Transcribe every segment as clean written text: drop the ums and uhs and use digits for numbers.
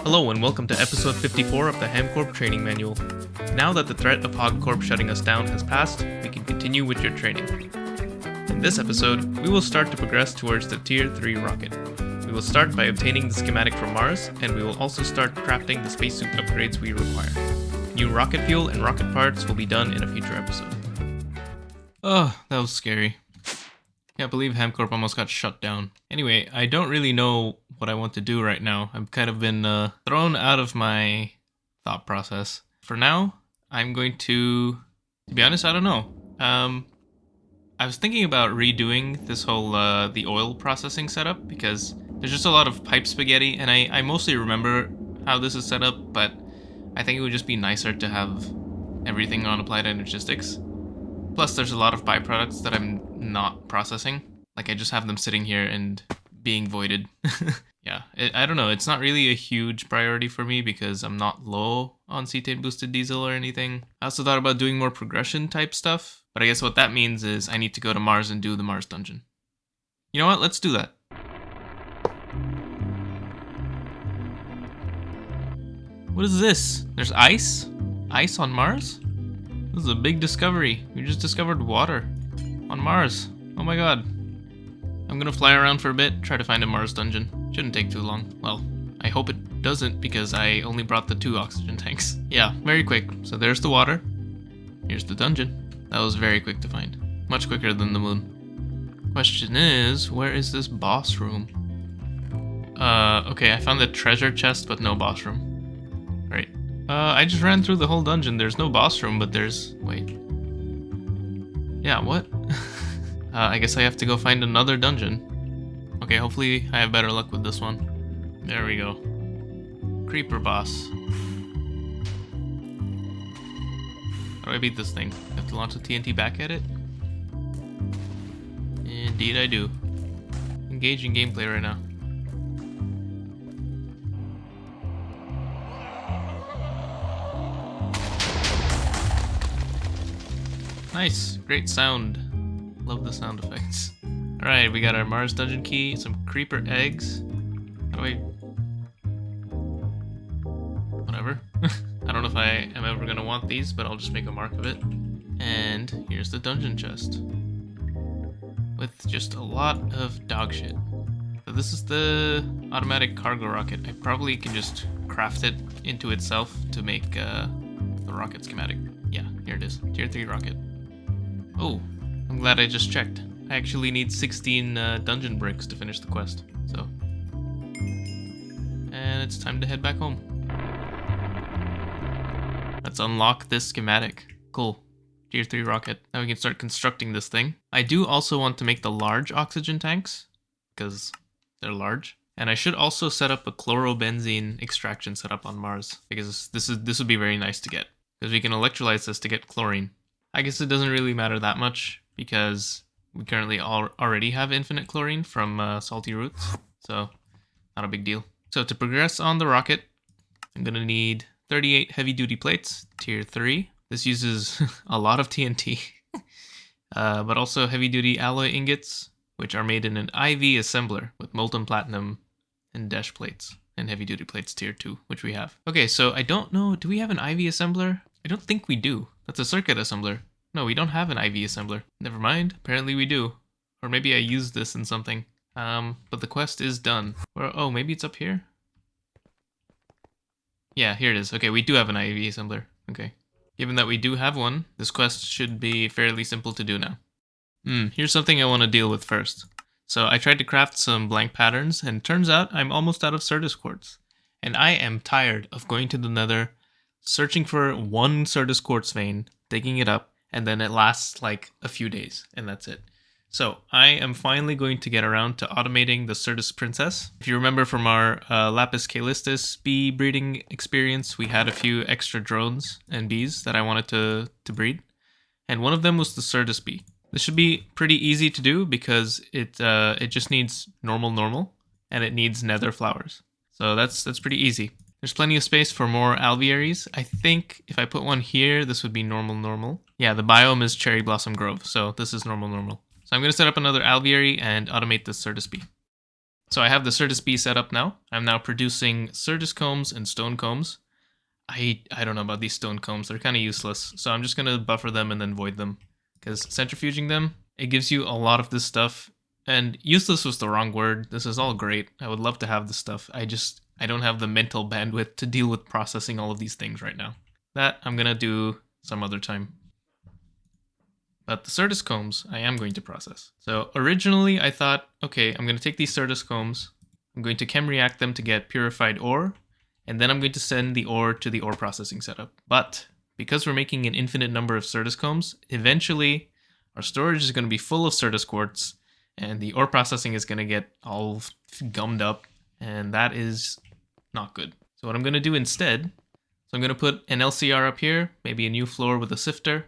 Hello and welcome to episode 54 of the HamCorp Training Manual. Now that the threat of HamCorp shutting us down has passed, we can continue with your training. In this episode, we will start to progress towards the Tier 3 rocket. We will start by obtaining the schematic from Mars, and we will also start crafting the spacesuit upgrades we require. New rocket fuel and rocket parts will be done in a future episode. Oh, that was scary. Can't believe HamCorp almost got shut down. Anyway, I don't really know what I want to do right now. I've kind of been thrown out of my thought process. For now, I'm going to be honest, I don't know. I was thinking about redoing this whole the oil processing setup because there's just a lot of pipe spaghetti, and I mostly remember how this is set up, but I think it would just be nicer to have everything on applied energistics. Plus, there's a lot of byproducts that I'm not processing. Like, I just have them sitting here and being voided. Yeah, I don't know. It's not really a huge priority for me because I'm not low on cetane boosted diesel or anything. I also thought about doing more progression type stuff, but I guess what that means is I need to go to Mars and do the Mars dungeon. You know what? Let's do that. What is this? There's ice? Ice on Mars? This is a big discovery. We just discovered water on Mars. Oh my god. I'm gonna fly around for a bit, try to find a Mars dungeon. Shouldn't take too long. Well, I hope it doesn't because I only brought the 2 oxygen tanks. Yeah, very quick. So there's the water. Here's the dungeon. That was very quick to find. Much quicker than the moon. Question is, where is this boss room? Okay, I found the treasure chest, but no boss room. Right. I just ran through the whole dungeon. There's no boss room, but there's... Wait. Yeah, what? I guess I have to go find another dungeon. Okay, hopefully I have better luck with this one. There we go. Creeper boss. How do I beat this thing? I have to launch the TNT back at it? Indeed I do. Engaging gameplay right now. Nice, great sound. Love the sound effects. Alright, we got our Mars dungeon key, some creeper eggs. How do I... Whatever. I don't know if I am ever gonna want these, but I'll just make a mark of it. And here's the dungeon chest. With just a lot of dog shit. So this is the automatic cargo rocket. I probably can just craft it into itself to make the rocket schematic. Yeah, here it is. Tier 3 rocket. Oh, I'm glad I just checked. I actually need 16 dungeon bricks to finish the quest, so. And it's time to head back home. Let's unlock this schematic. Cool. Tier 3 rocket. Now we can start constructing this thing. I do also want to make the large oxygen tanks, because they're large. And I should also set up a chlorobenzene extraction setup on Mars, because this would be very nice to get. Because we can electrolyze this to get chlorine. I guess it doesn't really matter that much because we currently already have infinite chlorine from salty roots, so not a big deal. So to progress on the rocket, I'm going to need 38 heavy-duty plates, tier 3. This uses a lot of TNT, but also heavy-duty alloy ingots, which are made in an IV assembler with molten platinum and dash plates, and heavy-duty plates tier 2, which we have. Okay, so I don't know, do we have an IV assembler? I don't think we do. That's a circuit assembler. No, we don't have an IV assembler. Never mind. Apparently we do. Or maybe I used this in something. But the quest is done. Or, oh, maybe it's up here? Yeah, here it is. Okay, we do have an IV assembler. Okay. Given that we do have one, this quest should be fairly simple to do now. Here's something I want to deal with first. So I tried to craft some blank patterns, and turns out I'm almost out of Certus quartz. And I am tired of going to the Nether, searching for one Certus quartz vein, digging it up, and then it lasts like a few days, and that's it. So I am finally going to get around to automating the Certus Princess. If you remember from our Lapis Calistus bee breeding experience, we had a few extra drones and bees that I wanted to breed, and one of them was the Certus bee. This should be pretty easy to do because it just needs normal, and it needs nether flowers. So that's pretty easy. There's plenty of space for more alvearies. I think if I put one here, this would be normal. Yeah, the biome is Cherry Blossom Grove, so this is normal. So I'm going to set up another alveary and automate this Certus bee. So I have the Certus B set up now. I'm now producing Certus combs and stone combs. I don't know about these stone combs. They're kind of useless. So I'm just going to buffer them and then void them. Because centrifuging them, it gives you a lot of this stuff. And useless was the wrong word. This is all great. I would love to have this stuff. I don't have the mental bandwidth to deal with processing all of these things right now. That I'm going to do some other time. But the Certus combs, I am going to process. So originally I thought, okay, I'm going to take these Certus combs, I'm going to chem react them to get purified ore, and then I'm going to send the ore to the ore processing setup. But because we're making an infinite number of Certus combs, eventually our storage is going to be full of Certus quartz, and the ore processing is going to get all gummed up, and that is not good. So what I'm going to do instead, so I'm going to put an LCR up here, maybe a new floor with a sifter,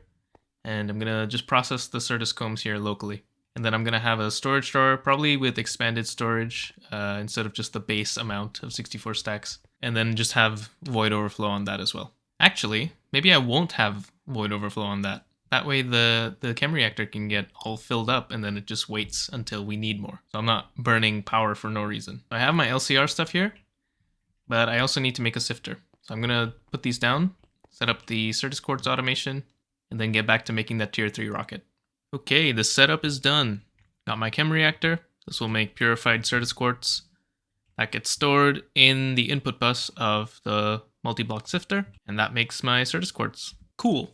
and I'm going to just process the Certus combs here locally. And then I'm going to have a storage drawer, probably with expanded storage instead of just the base amount of 64 stacks. And then just have void overflow on that as well. Actually, maybe I won't have void overflow on that. That way the chem reactor can get all filled up and then it just waits until we need more. So I'm not burning power for no reason. I have my LCR stuff here, but I also need to make a sifter. So I'm going to put these down, set up the Certus quartz automation, and then get back to making that tier 3 rocket. Okay, the setup is done. Got my chem reactor. This will make purified Certus quartz. That gets stored in the input bus of the multi-block sifter, and that makes my Certus quartz. Cool.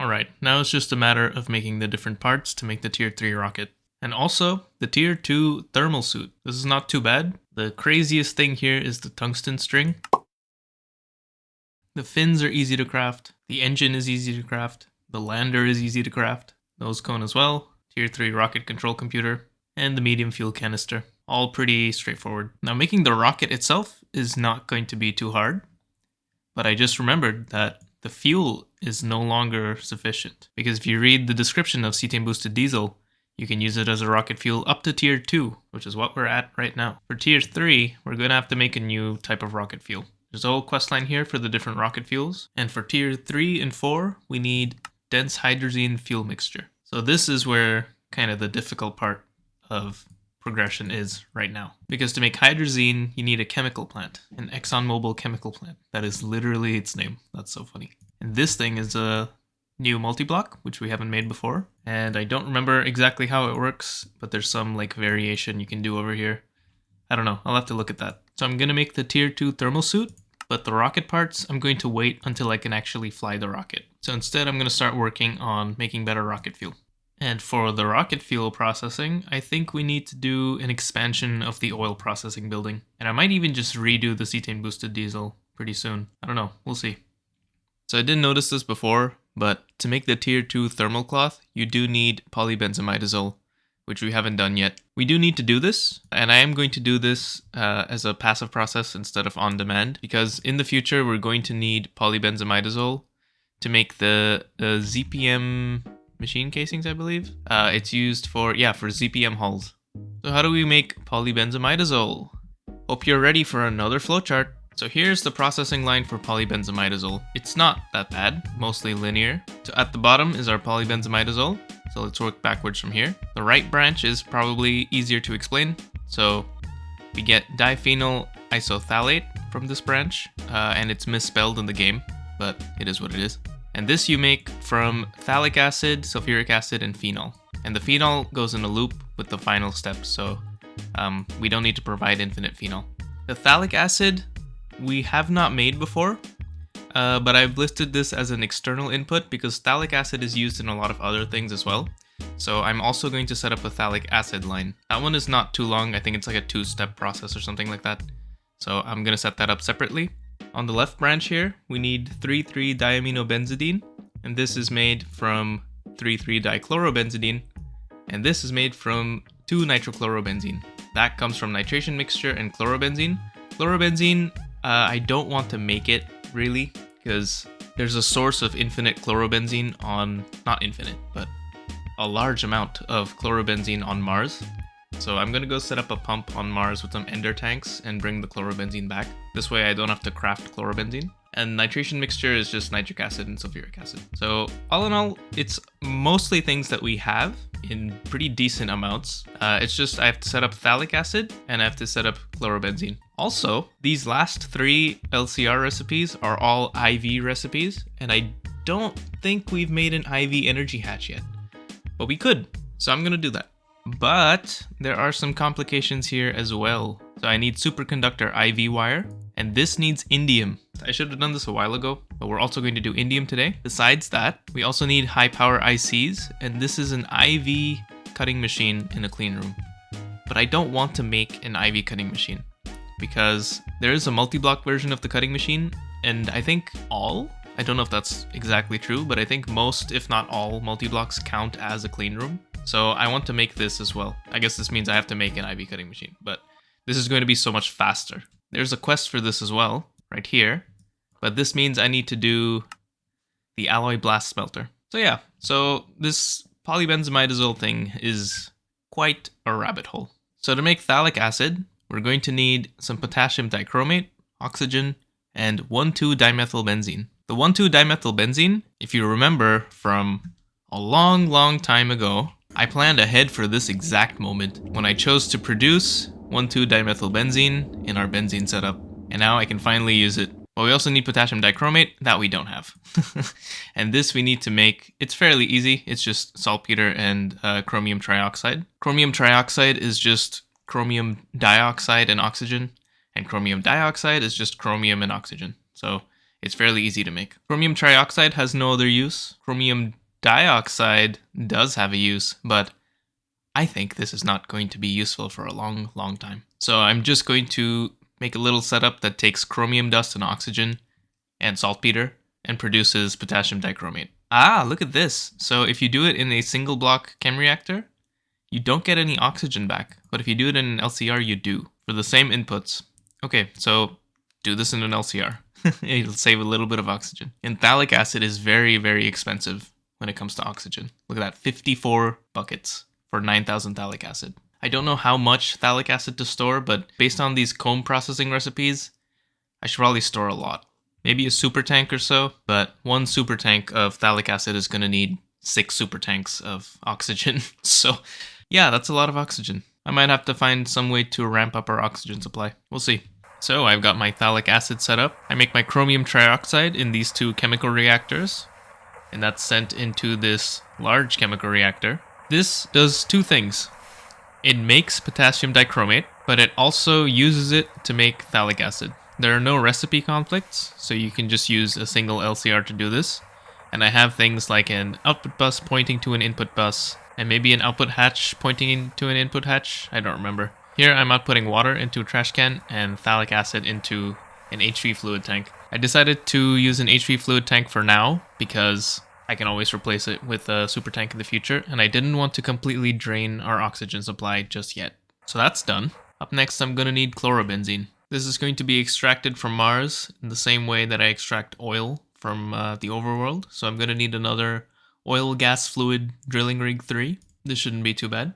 Alright, now it's just a matter of making the different parts to make the tier 3 rocket. And also, the tier 2 thermal suit. This is not too bad. The craziest thing here is the tungsten string. The fins are easy to craft, the engine is easy to craft, the lander is easy to craft, nose cone as well, tier 3 rocket control computer, and the medium fuel canister. All pretty straightforward. Now making the rocket itself is not going to be too hard, but I just remembered that the fuel is no longer sufficient. Because if you read the description of cetane boosted diesel, you can use it as a rocket fuel up to tier 2, which is what we're at right now. For tier 3, we're going to have to make a new type of rocket fuel. There's a whole quest line here for the different rocket fuels. And for tier 3 and 4, we need dense hydrazine fuel mixture. So this is where kind of the difficult part of progression is right now. Because to make hydrazine, you need a chemical plant, an ExxonMobil chemical plant. That is literally its name. That's so funny. And this thing is a new multi-block, which we haven't made before. And I don't remember exactly how it works, but there's some like variation you can do over here. I don't know, I'll have to look at that. So I'm going to make the tier 2 thermal suit, but the rocket parts, I'm going to wait until I can actually fly the rocket. So instead, I'm going to start working on making better rocket fuel. And for the rocket fuel processing, I think we need to do an expansion of the oil processing building. And I might even just redo the cetane boosted diesel pretty soon. I don't know, we'll see. So I didn't notice this before, but to make the tier 2 thermal cloth, you do need polybenzimidazole, which we haven't done yet. We do need to do this, and I am going to do this as a passive process instead of on demand, because in the future we're going to need polybenzimidazole to make the ZPM machine casings, I believe. It's used for ZPM hulls. So how do we make polybenzimidazole? Hope you're ready for another flowchart. So here's the processing line for polybenzimidazole. It's not that bad, mostly linear. So at the bottom is our polybenzimidazole. So let's work backwards from here. The right branch is probably easier to explain. So we get diphenyl isophthalate from this branch, and it's misspelled in the game, but it is what it is. And this you make from phthalic acid, sulfuric acid, and phenol. And the phenol goes in a loop with the final step, so we don't need to provide infinite phenol. The phthalic acid we have not made before, but I've listed this as an external input because phthalic acid is used in a lot of other things as well. So I'm also going to set up a phthalic acid line. That one is not too long. I think it's like a 2-step process or something like that. So I'm going to set that up separately. On the left branch here, we need 3,3-diaminobenzidine, and this is made from 3,3-dichlorobenzidine, and this is made from 2-nitrochlorobenzene. That comes from nitration mixture and chlorobenzene. Chlorobenzene, I don't want to make it really, because there's a source of infinite chlorobenzene on, not infinite, but a large amount of chlorobenzene on Mars. So I'm gonna go set up a pump on Mars with some ender tanks and bring the chlorobenzene back. This way I don't have to craft chlorobenzene. And nitration mixture is just nitric acid and sulfuric acid. So all in all, it's mostly things that we have in pretty decent amounts. It's just I have to set up phthalic acid and I have to set up chlorobenzene. Also, these last 3 LCR recipes are all IV recipes, and I don't think we've made an IV energy hatch yet, but we could. So I'm gonna do that. But there are some complications here as well. So I need superconductor IV wire, and this needs indium. I should have done this a while ago, but we're also going to do indium today. Besides that, we also need high power ICs, and this is an IV cutting machine in a clean room. But I don't want to make an IV cutting machine because there is a multi-block version of the cutting machine, and I think I don't know if that's exactly true, but I think most, if not all, multi-blocks count as a clean room. So I want to make this as well. I guess this means I have to make an IV cutting machine, but this is going to be so much faster. There's a quest for this as well, right here, but this means I need to do the alloy blast smelter. So yeah, so this polybenzimidazole thing is quite a rabbit hole. So to make phthalic acid, we're going to need some potassium dichromate, oxygen, and 1,2-dimethylbenzene. The 1,2-dimethylbenzene, if you remember from a long time ago, I planned ahead for this exact moment when I chose to produce 1,2-dimethylbenzene in our benzene setup, and now I can finally use it. But we also need potassium dichromate, that we don't have. And this we need to make, it's fairly easy, it's just saltpeter and chromium trioxide. Chromium trioxide is just chromium dioxide and oxygen, and chromium dioxide is just chromium and oxygen. So it's fairly easy to make. Chromium trioxide has no other use. Chromium dioxide does have a use, but I think this is not going to be useful for a long time. So I'm just going to make a little setup that takes chromium dust and oxygen and saltpeter and produces potassium dichromate. Ah, look at this. So if you do it in a single block chem reactor, you don't get any oxygen back. But if you do it in an LCR, you do, for the same inputs. Okay, so do this in an LCR. It'll save a little bit of oxygen. And phthalic acid is very expensive when it comes to oxygen. Look at that, 54 buckets for 9,000 phthalic acid. I don't know how much phthalic acid to store, but based on these comb processing recipes, I should probably store a lot. Maybe a super tank or so, but 1 super tank of phthalic acid is going to need 6 super tanks of oxygen. So yeah, that's a lot of oxygen. I might have to find some way to ramp up our oxygen supply. We'll see. So I've got my phthalic acid set up. I make my chromium trioxide in these 2 chemical reactors, and that's sent into this large chemical reactor. This does 2 things. It makes potassium dichromate, but it also uses it to make phthalic acid. There are no recipe conflicts, so you can just use a single LCR to do this. And I have things like an output bus pointing to an input bus, and maybe an output hatch pointing into an input hatch. I don't remember. Here I'm outputting water into a trash can and phthalic acid into an HV fluid tank. I decided to use an HV fluid tank for now because I can always replace it with a super tank in the future, and I didn't want to completely drain our oxygen supply just yet. So that's done. Up next I'm going to need chlorobenzene. This is going to be extracted from Mars in the same way that I extract oil from the overworld. So I'm going to need another oil gas fluid drilling rig 3. This shouldn't be too bad.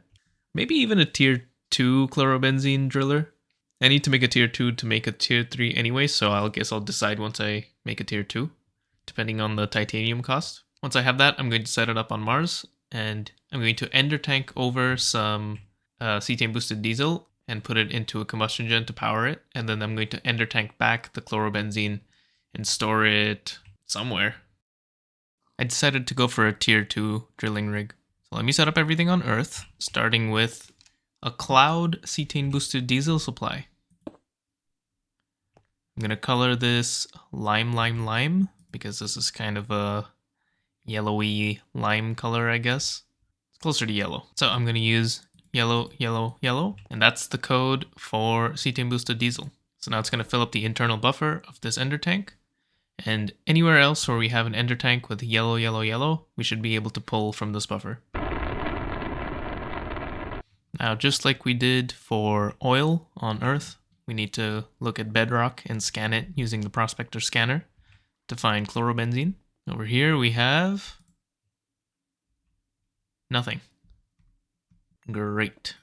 Maybe even a tier 2 chlorobenzene driller. I need to make a tier 2 to make a tier 3 anyway, so I guess I'll decide once I make a tier 2, depending on the titanium cost. Once I have that, I'm going to set it up on Mars, and I'm going to ender tank over some cetane boosted diesel and put it into a combustion gen to power it, and then I'm going to ender tank back the chlorobenzene and store it somewhere. I decided to go for a tier 2 drilling rig. So let me set up everything on Earth, starting with a cloud cetane boosted diesel supply. I'm going to color this lime because this is kind of a yellowy lime color, I guess. It's closer to yellow. So I'm going to use yellow, and that's the code for cetane boosted diesel. So now it's going to fill up the internal buffer of this ender tank, and anywhere else where we have an ender tank with yellow, we should be able to pull from this buffer. Now, just like we did for oil on Earth, we need to look at bedrock and scan it using the prospector scanner to find chlorobenzene. Over here we have nothing. Great.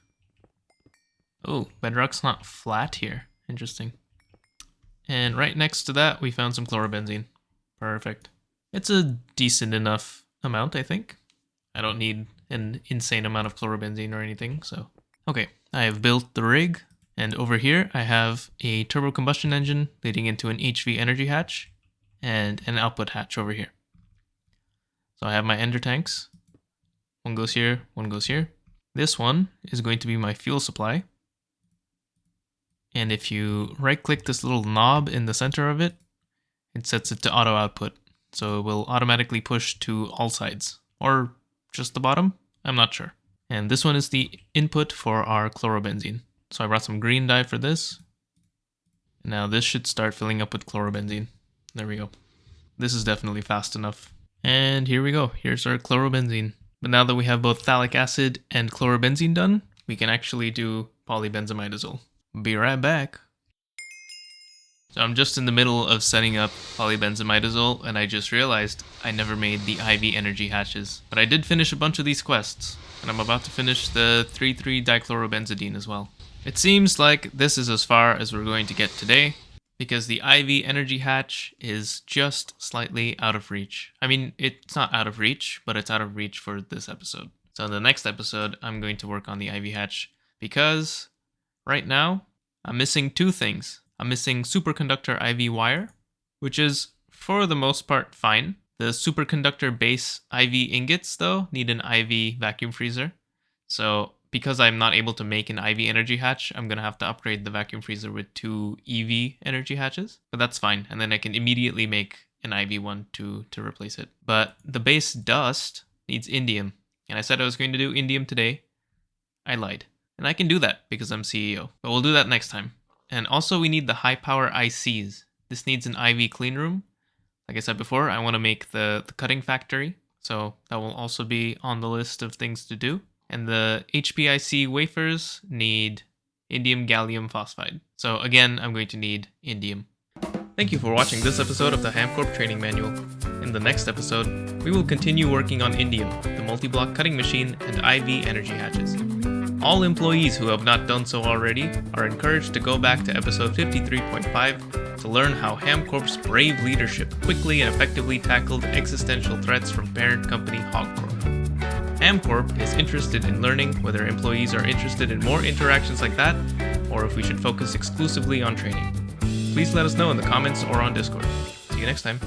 Oh, bedrock's not flat here. Interesting. And right next to that, we found some chlorobenzene. Perfect. It's a decent enough amount, I think. I don't need an insane amount of chlorobenzene or anything, so. Okay, I have built the rig, and over here I have a turbo combustion engine leading into an HV energy hatch, and an output hatch over here. So I have my ender tanks. One goes here, one goes here. This one is going to be my fuel supply. And if you right-click this little knob in the center of it, it sets it to auto output. So it will automatically push to all sides. Or just the bottom? I'm not sure. And this one is the input for our chlorobenzene. So I brought some green dye for this. Now this should start filling up with chlorobenzene. There we go. This is definitely fast enough. And here we go. Here's our chlorobenzene. But now that we have both phthalic acid and chlorobenzene done, we can actually do polybenzimidazole. Be right back. So I'm just in the middle of setting up polybenzimidazole, and I just realized I never made the IV energy hatches. But I did finish a bunch of these quests, and I'm about to finish the 3,3-dichlorobenzidine as well. It seems like this is as far as we're going to get today, because the IV energy hatch is just slightly out of reach. I mean, it's not out of reach, but it's out of reach for this episode. So in the next episode, I'm going to work on the IV hatch, because right now, I'm missing two things. I'm missing superconductor IV wire, which is, for the most part, fine. The superconductor base IV ingots, though, need an IV vacuum freezer. So because I'm not able to make an IV energy hatch, I'm going to have to upgrade the vacuum freezer with 2 EV energy hatches. But that's fine, and then I can immediately make an IV one to replace it. But the base dust needs indium, and I said I was going to do indium today. I lied. And I can do that because I'm CEO. But we'll do that next time. And also we need the high power ICs. This needs an IV clean room. Like I said before, I want to make the cutting factory. So that will also be on the list of things to do. And the HPIC wafers need indium gallium phosphide. So again, I'm going to need indium. Thank you for watching this episode of the HamCorp Training Manual. In the next episode, we will continue working on indium, the multi-block cutting machine, and IV energy hatches. All employees who have not done so already are encouraged to go back to episode 53.5 to learn how HamCorp's brave leadership quickly and effectively tackled existential threats from parent company HamCorp. HamCorp is interested in learning whether employees are interested in more interactions like that, or if we should focus exclusively on training. Please let us know in the comments or on Discord. See you next time.